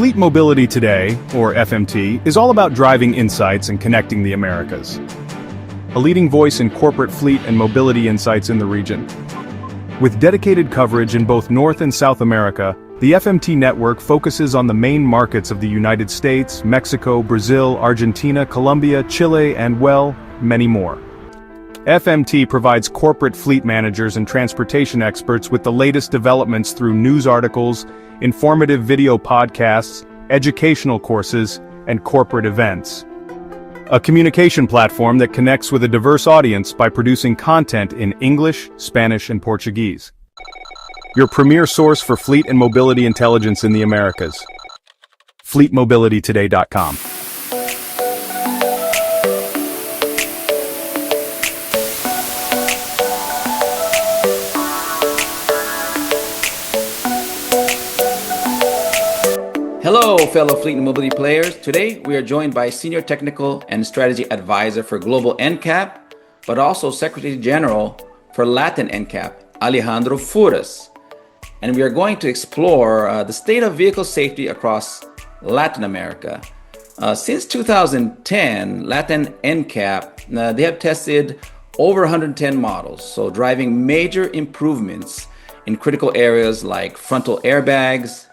Fleet Mobility Today, or FMT, is all about driving insights and connecting the Americas. A leading voice in corporate fleet and mobility insights in the region. With dedicated coverage in both North and South America, the FMT network focuses on the main markets of the United States, Mexico, Brazil, Argentina, Colombia, Chile, and, well, many more. FMT provides corporate fleet managers and transportation experts with the latest developments through news articles, informative video podcasts, educational courses, and corporate events. A communication platform that connects with a diverse audience by producing content in English, Spanish, and Portuguese. Your premier source for fleet and mobility intelligence in the Americas. FleetMobilityToday.com. Hello, fellow fleet and mobility players. Today, we are joined by Senior Technical and Strategy Advisor for Global NCAP, but also Secretary General for Latin NCAP, Alejandro Furas. And we are going to explore the state of vehicle safety across Latin America. Since 2010, Latin NCAP, they have tested over 110 models, so driving major improvements in critical areas like frontal airbags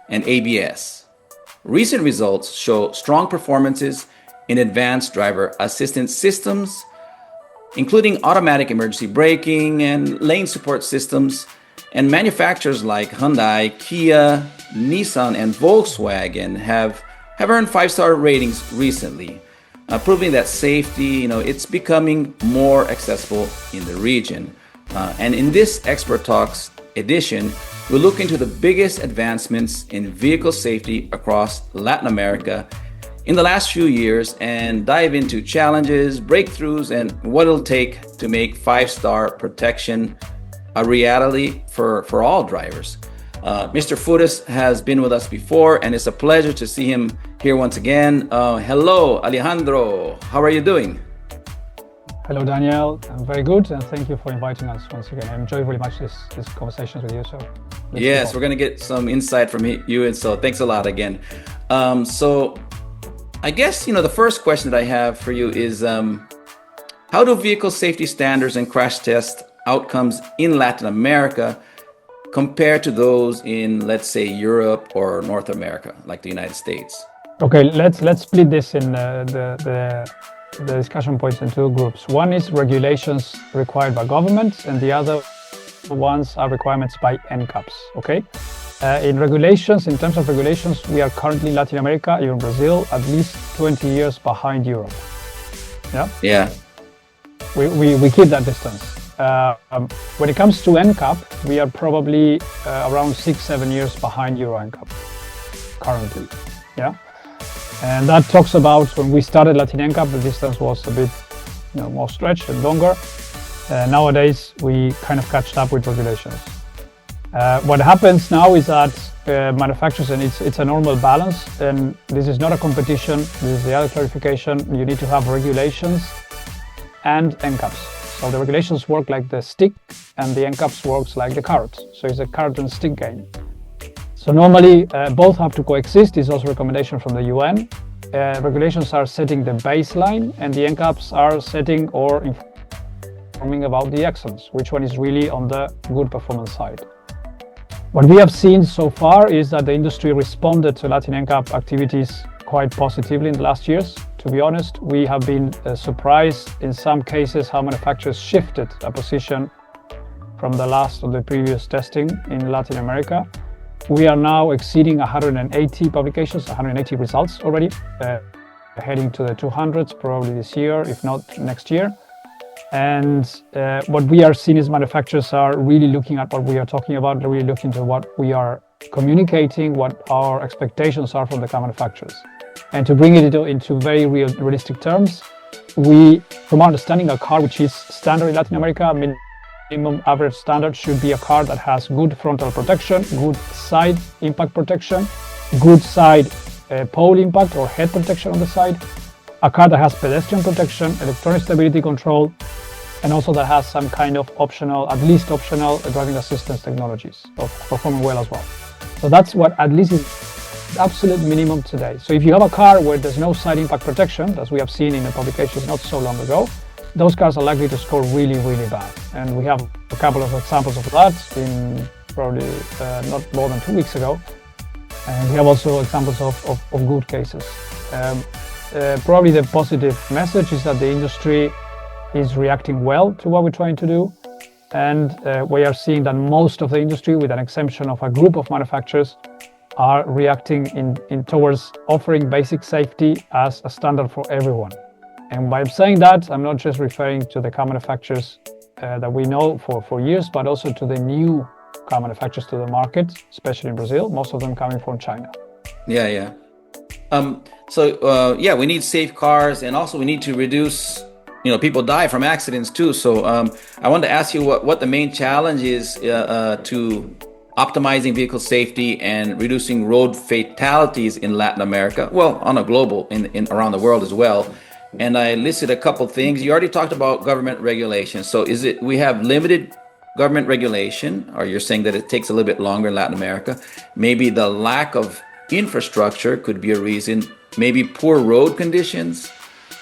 and ABS. Recent results show strong performances in advanced driver assistance systems, including automatic emergency braking and lane support systems, and manufacturers like Hyundai, Kia, Nissan, and Volkswagen have earned 5-star ratings recently, proving that safety, it's becoming more accessible in the region. And in this Expert Talks edition, we'll look into the biggest advancements in vehicle safety across Latin America in the last few years and dive into challenges, breakthroughs, and what it'll take to make 5-star protection a reality for all drivers. Mr. Furas has been with us before, and it's a pleasure to see him here once again. Hello, Alejandro. How are you doing? Hello, Daniel. I'm very good, and thank you for inviting us once again. I enjoy very much this conversations with you. So, yes, we're going to get some insight from you, and so thanks a lot again. So, I guess the first question that I have for you is, how do vehicle safety standards and crash test outcomes in Latin America compare to those in, let's say, Europe or North America, like the United States? Okay, let's split this in the discussion points in two groups. One is regulations required by governments, and the other ones are requirements by NCAPs. Okay, in terms of regulations, we are currently in Latin America, even Brazil, at least 20 years behind Europe. Yeah. We keep that distance. When it comes to NCAP, we are probably around 6-7 years behind Euro NCAP currently. Yeah. And that talks about when we started Latin NCAP, the distance was a bit more stretched and longer. Nowadays, we kind of catched up with regulations. What happens now is that manufacturers, and it's a normal balance, and this is not a competition, this is the other clarification, you need to have regulations and NCAPs. So the regulations work like the stick, and the NCAPs works like the carrot. So it's a carrot and stick game. So normally both have to coexist. This is also a recommendation from the UN. Regulations are setting the baseline, and the NCAPs are setting or informing about the excellence, which one is really on the good performance side. What we have seen so far is that the industry responded to Latin NCAP activities quite positively in the last years. To be honest, we have been surprised in some cases how manufacturers shifted a position from the previous testing in Latin America. We are now exceeding 180 publications, 180 results already, heading to the 200s probably this year, if not next year. And what we are seeing is manufacturers are really looking at what we are talking about, really looking to what we are communicating, what our expectations are from the car manufacturers. And to bring it into very realistic terms, from our understanding, a car which is standard in Latin America, minimum average standard should be a car that has good frontal protection, good side impact protection, good side pole impact or head protection on the side, a car that has pedestrian protection, electronic stability control, and also that has some kind of at least optional driving assistance technologies of performing well as well. So that's what at least is absolute minimum today. So if you have a car where there's no side impact protection, as we have seen in the publications not so long ago, those cars are likely to score really, really bad. And we have a couple of examples of that in probably not more than 2 weeks ago. And we have also examples of good cases. Probably the positive message is that the industry is reacting well to what we're trying to do. And we are seeing that most of the industry, with an exemption of a group of manufacturers, are reacting in towards offering basic safety as a standard for everyone. And by saying that, I'm not just referring to the car manufacturers that we know for years, but also to the new car manufacturers to the market, especially in Brazil, most of them coming from China. Yeah. We need safe cars, and also we need to reduce, people die from accidents too. So I wanted to ask you what the main challenge is to optimizing vehicle safety and reducing road fatalities in Latin America, well, on a global, in around the world as well. And I listed a couple things. You already talked about government regulation. So we have limited government regulation, or you're saying that it takes a little bit longer in Latin America? Maybe the lack of infrastructure could be a reason. Maybe poor road conditions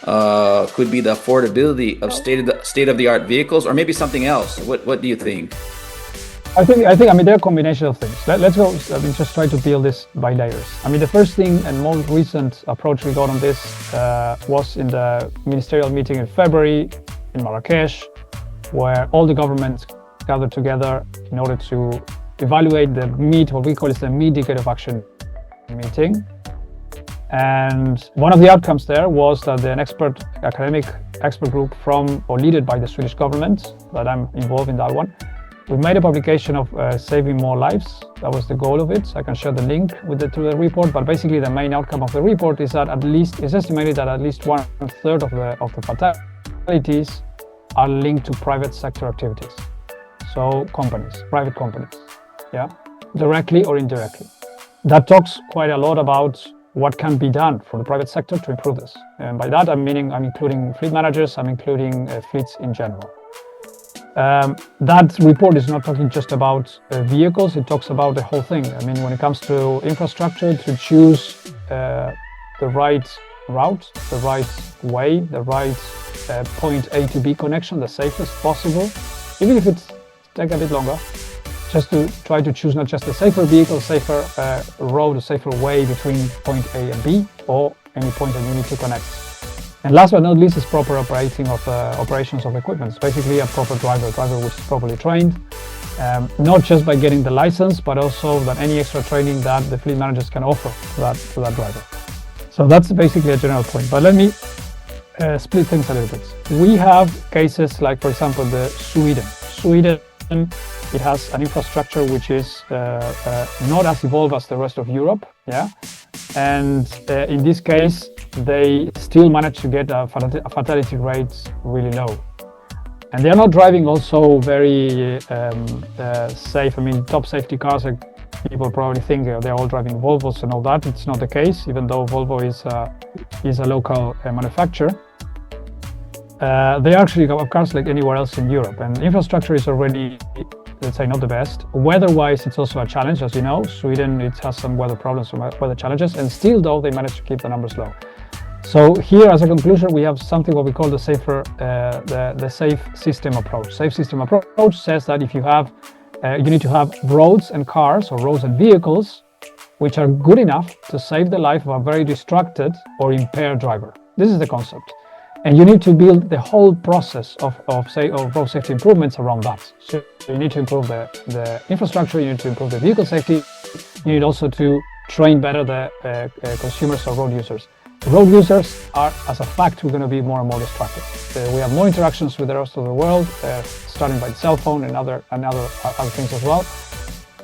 could be the affordability of state-of-the-art vehicles, or maybe something else. What do you think? I think there are a combination of things. Let's go. Just try to build this by layers. The first thing and most recent approach we got on this was in the ministerial meeting in February in Marrakesh, where all the governments gathered together in order to evaluate what we call the Decade of Action meeting. And one of the outcomes there was that an academic expert group led by the Swedish government, that I'm involved in that one, we made a publication of saving more lives. That was the goal of it. I can share the link to the report, but basically the main outcome of the report is that it's estimated that at least 1/3 of the fatalities are linked to private sector activities. So private companies, directly or indirectly. That talks quite a lot about what can be done for the private sector to improve this. And by that, I'm including fleet managers, I'm including fleets in general. That report is not talking just about vehicles, it talks about the whole thing. When it comes to infrastructure, to choose the right route, the right way, the right point A to B connection, the safest possible, even if it takes a bit longer, just to try to choose not just a safer vehicle, safer road, a safer way between point A and B, or any point that you need to connect. And last but not least is proper operations of equipment. It's basically a proper driver which is properly trained, not just by getting the license, but also that any extra training that the fleet managers can offer to that driver. So that's basically a general point. But let me split things a little bit. We have cases like, for example, Sweden, it has an infrastructure which is not as evolved as the rest of Europe, and in this case, they still manage to get fatality rates really low. And they are not driving also very safe. Top safety cars, like people probably think they're all driving Volvos and all that. It's not the case, even though Volvo is a local manufacturer. They actually have cars like anywhere else in Europe, and infrastructure is already, let's say, not the best. Weather-wise, it's also a challenge, as you know. Sweden, it has some weather problems, some weather challenges, and still, though, they manage to keep the numbers low. So here, as a conclusion, we have something what we call the safe system approach. Safe system approach says that if you need to have roads and cars, or roads and vehicles, which are good enough to save the life of a very distracted or impaired driver. This is the concept. And you need to build the whole process of road safety improvements around that. So you need to improve the infrastructure, you need to improve the vehicle safety, you need also to train better the consumers or road users. Road users are, as a fact, we're going to be more and more distracted. We have more interactions with the rest of the world, starting by the cell phone and other things as well.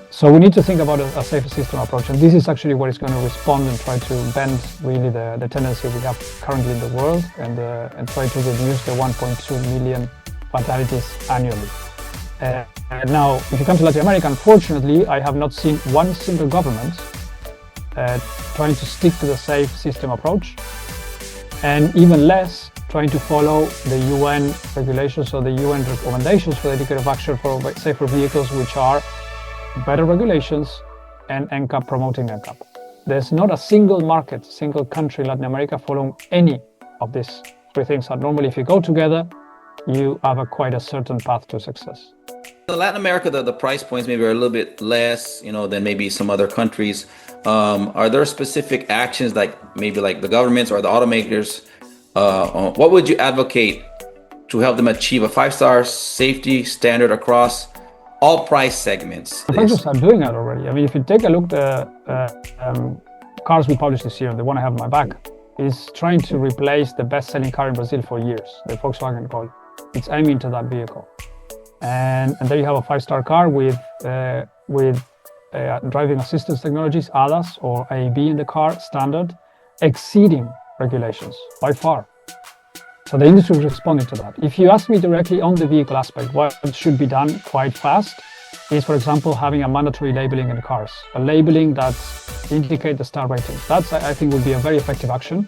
So we need to think about a safe system approach, and this is actually what is going to respond and try to bend really the tendency we have currently in the world, and try to reduce the 1.2 million fatalities annually. And now, if you come to Latin America, unfortunately, I have not seen one single government trying to stick to the safe system approach, and even less trying to follow the UN regulations or the UN recommendations for the Decade of Action for safer vehicles, which are better regulations and NCAP, promoting NCAP. there's not a single market, single country in Latin America following any of these three things. And normally, if you go together, you have quite a certain path to success. In Latin America, the price points maybe are a little bit less, than maybe some other countries. Are there specific actions like the governments or the automakers? What would you advocate to help them achieve a 5-star safety standard across all price segments? Manufacturers are doing that already. I mean, if you take a look at the cars we published this year, the one I have on my back, is trying to replace the best-selling car in Brazil for years, the Volkswagen Gol. It's aiming to that vehicle. And there you have a 5-star car with driving assistance technologies, ADAS or AEB in the car, standard, exceeding regulations by far. So the industry is responding to that. If you ask me directly on the vehicle aspect, what should be done quite fast is, for example, having a mandatory labeling in the cars, a labeling that indicates the star ratings. That's, I think, would be a very effective action.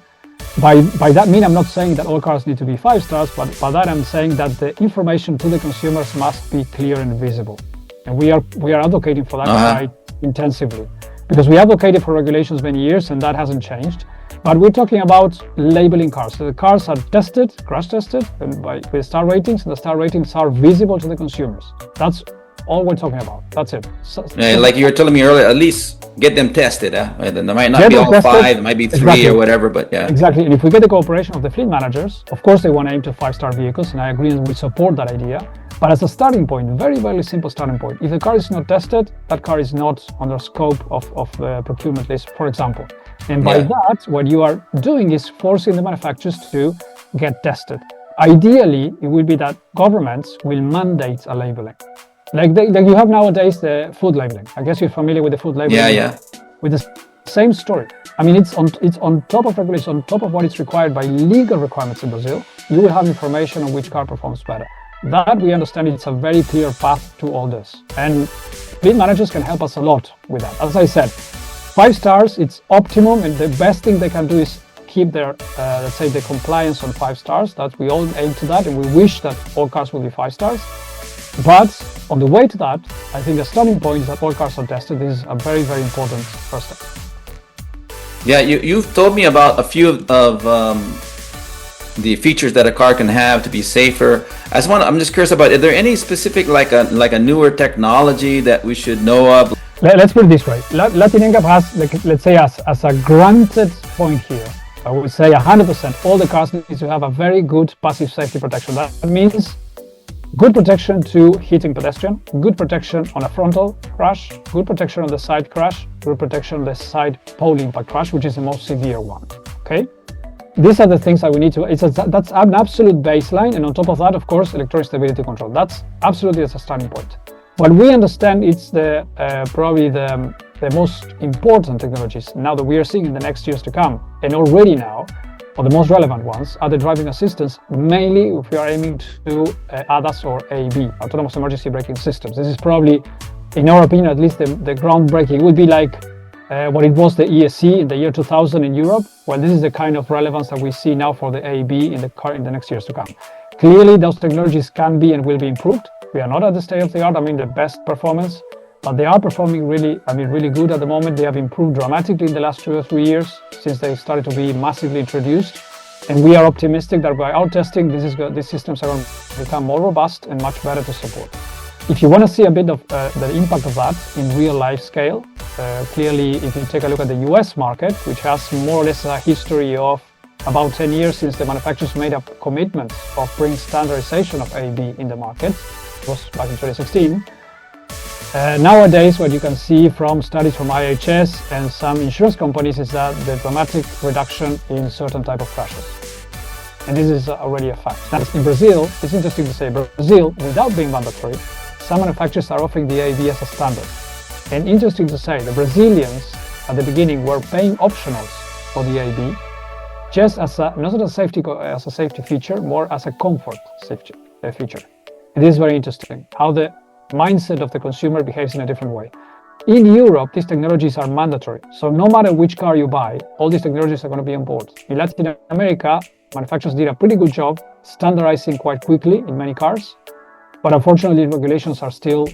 By that mean, I'm not saying that all cars need to be 5 stars, but by that I'm saying that the information to the consumers must be clear and visible. And we are advocating for that quite intensively, because we advocated for regulations many years and that hasn't changed. But we're talking about labeling cars. So the cars are tested, crash tested, and with star ratings, and the star ratings are visible to the consumers. That's all we're talking about. That's it. Like you were telling me earlier, at least get them tested. There might not be all tested. 5, it might be 3 exactly. Or whatever, but yeah. Exactly. And if we get the cooperation of the fleet managers, of course they want to aim to 5-star vehicles, and I agree and we support that idea. But as a starting point, very, very simple starting point, if the car is not tested, that car is not under scope of the procurement list, for example. And by that, what you are doing is forcing the manufacturers to get tested. Ideally, it will be that governments will mandate a labeling. Like you have nowadays the food labeling. I guess you're familiar with the food labeling. Yeah. With the same story. I mean, it's on top of regulation, on top of what is required by legal requirements in Brazil. You will have information on which car performs better. That we understand it's a very clear path to all this. And fleet managers can help us a lot with that. As I said, 5 stars, it's optimum, and the best thing they can do is keep their, let's say, the compliance on 5 stars. That we all aim to that, and we wish that all cars will be 5 stars. But on the way to that, I think the starting point is that all cars are tested. This is a very, very important first step. Yeah, you've told me about a few of the features that a car can have to be safer. I'm just curious about, are there any specific like a newer technology that we should know of? Let's put it this way. Latin NCAP has, let's say, as a granted point here, I would say 100%, all the cars need to have a very good passive safety protection. That means good protection to hitting pedestrian, good protection on a frontal crash, good protection on the side crash, good protection on the side pole impact crash, which is the most severe one, okay? These are the things that we need to, that's an absolute baseline, and on top of that, of course, electronic stability control. That's absolutely as a starting point. What we understand it's probably the most important technologies now that we are seeing in the next years to come, and already now, or the most relevant ones, are the driving assistance, mainly if we are aiming to ADAS or AEB, autonomous emergency braking systems. This is probably, in our opinion, at least the groundbreaking. It would be like what it was the ESC in the year 2000 in Europe. Well, this is the kind of relevance that we see now for the AEB in the next years to come. Clearly, those technologies can be and will be improved. We are not at the state of the art, the best performance, but they are performing really good at the moment. They have improved dramatically in the last 2 or 3 years since they started to be massively introduced. And we are optimistic that by our testing, these systems are going to become more robust and much better to support. If you want to see a bit of the impact of that in real life scale, clearly, if you take a look at the US market, which has more or less a history of about 10 years since the manufacturers made a commitment of bringing standardization of AEB in the market, it was back in 2016. Nowadays, what you can see from studies from IHS and some insurance companies is that the dramatic reduction in certain type of crashes. And this is already a fact. Now, in Brazil, it's interesting to say, Brazil, without being mandatory, some manufacturers are offering the AEB as a standard. And interesting to say, the Brazilians at the beginning were paying optionals for the AEB, just as not as a safety feature, more as a comfort safety feature. It is very interesting how the mindset of the consumer behaves in a different way. In Europe, these technologies are mandatory. So no matter which car you buy, all these technologies are going to be on board. In Latin America, manufacturers did a pretty good job standardizing quite quickly in many cars. But unfortunately, regulations are still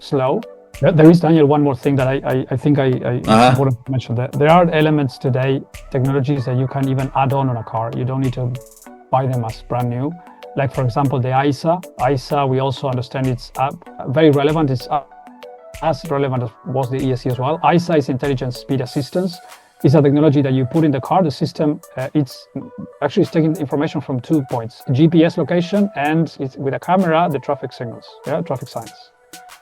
slow. There is, Daniel, one more thing that I think it's important to mention. There are elements today, technologies that you can even add on a car. You don't need to buy them as brand new. Like, for example, the ISA. ISA, we also understand it's very relevant. It's as relevant as was the ESC as well. ISA is Intelligent Speed Assistance. It's a technology that you put in the car. The system, it's taking information from 2 points: GPS location, and it's with a camera, the traffic signals, traffic signs.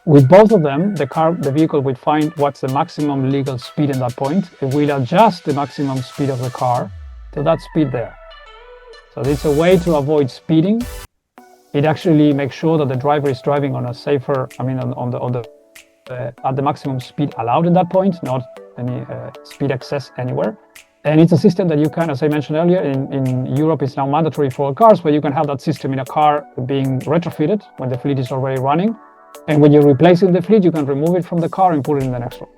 With both of them, the vehicle will find what's the maximum legal speed in that point. It will adjust the maximum speed of the car to that speed there. So it's a way to avoid speeding. It actually makes sure that the driver is driving on a safer, at the maximum speed allowed in that point, not any speed excess anywhere. And it's a system that you can, as I mentioned earlier, in Europe it's now mandatory for all cars, but you can have that system in a car being retrofitted when the fleet is already running. And when you're replacing the fleet, you can remove it from the car and put it in the next one.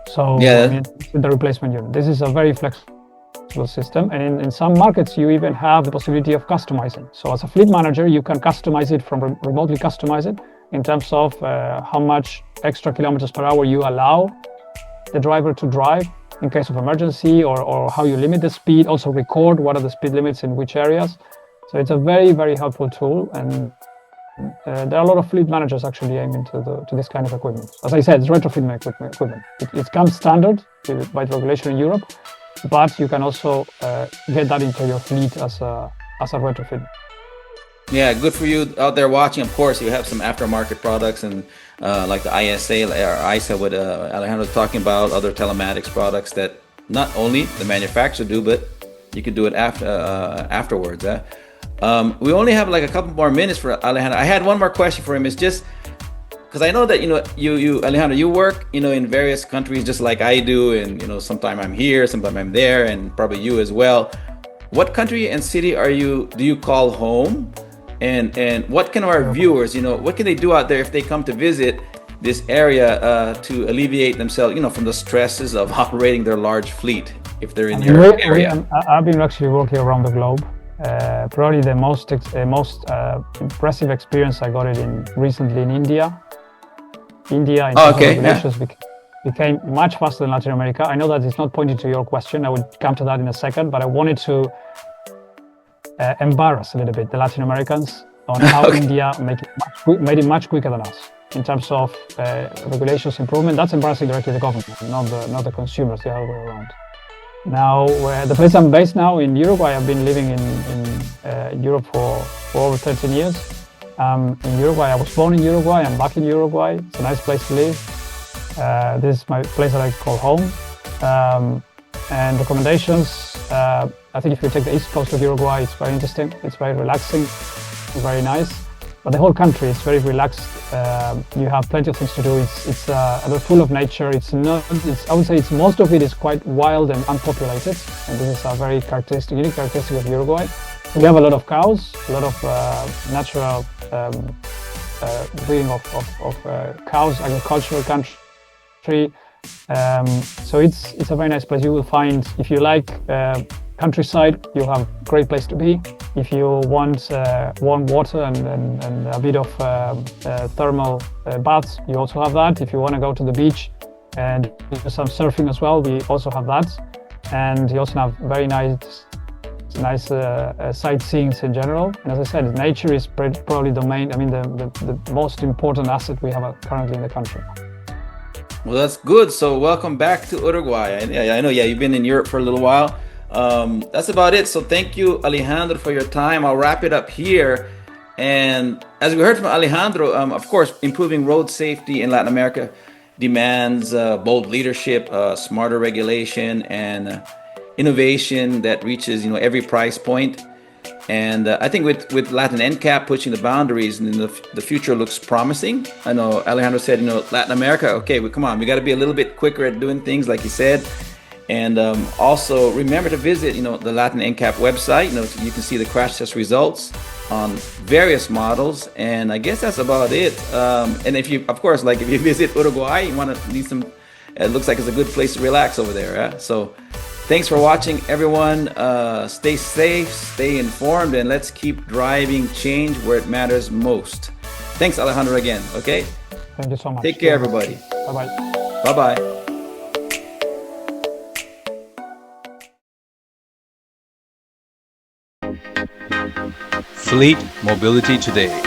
So the replacement unit. This is a very flexible system. And in some markets, you even have the possibility of customizing. So as a fleet manager, you can customize it remotely customize it in terms of how much extra kilometers per hour you allow the driver to drive in case of emergency, or how you limit the speed. Also record what are the speed limits in which areas. So it's a very, very helpful tool. And there are a lot of fleet managers actually aiming to this kind of equipment. As I said, it's retrofitting equipment. It comes standard by regulation in Europe, but you can also get that into your fleet as a retrofit. Yeah, good for you out there watching. Of course, you have some aftermarket products, and like the ISA or ISA, what Alejandro was talking about, other telematics products that not only the manufacturer do, but you can do it afterwards. We only have like a couple more minutes for Alejandro. I had one more question for him. It's just because I know that you Alejandro, you work in various countries just like I do, and sometimes I'm here, sometimes I'm there, and probably you as well. What country and city do you call home? And what can our viewers, what can they do out there if they come to visit this area to alleviate themselves, from the stresses of operating their large fleet if they're in your area? I've been actually working around the globe. Probably the most impressive experience I got it recently in India. India in regulations became much faster than Latin America. I know that it's not pointing to your question. I would come to that in a second, but I wanted to embarrass a little bit the Latin Americans on how India made it much quicker than us in terms of regulations improvement. That's embarrassing directly the government, not the consumers, the other way around. Now, the place I'm based now in Uruguay, I've been living in Europe for over 13 years. In Uruguay, I was born in Uruguay. I'm back in Uruguay. It's a nice place to live. This is my place that I call home. And recommendations, I think if you take the east coast of Uruguay, it's very interesting. It's very relaxing, very nice. But the whole country is very relaxed. You have plenty of things to do. It's full of nature. I would say most of it is quite wild and unpopulated. And this is a very unique characteristic of Uruguay. We have a lot of cows, a lot of natural breeding of cows, agricultural country. So it's a very nice place. You will find, if you like countryside, you have a great place to be. If you want warm water and a bit of thermal baths, you also have that. If you want to go to the beach and do some surfing as well, we also have that. And you also have very nice sightseeing in general. And as I said, nature is probably the most important asset we have currently in the country. Well, that's good. So welcome back to Uruguay. I know, you've been in Europe for a little while. That's about it. So thank you, Alejandro, for your time. I'll wrap it up here. And as we heard from Alejandro, of course, improving road safety in Latin America demands bold leadership, smarter regulation, and innovation that reaches every price point. And I think with Latin NCAP pushing the boundaries, and the future looks promising. I know Alejandro said, Latin America, okay, come on, we got to be a little bit quicker at doing things, like he said. And also remember to visit, the Latin NCAP website. You can see the crash test results on various models. And I guess that's about it. And if you visit Uruguay, you want to need some, it looks like it's a good place to relax over there. So thanks for watching, everyone. Stay safe, stay informed, and let's keep driving change where it matters most. Thanks, Alejandro, again. Okay. Thank you so much. Take care, everybody. Bye-bye. Bye-bye. Fleet Mobility Today.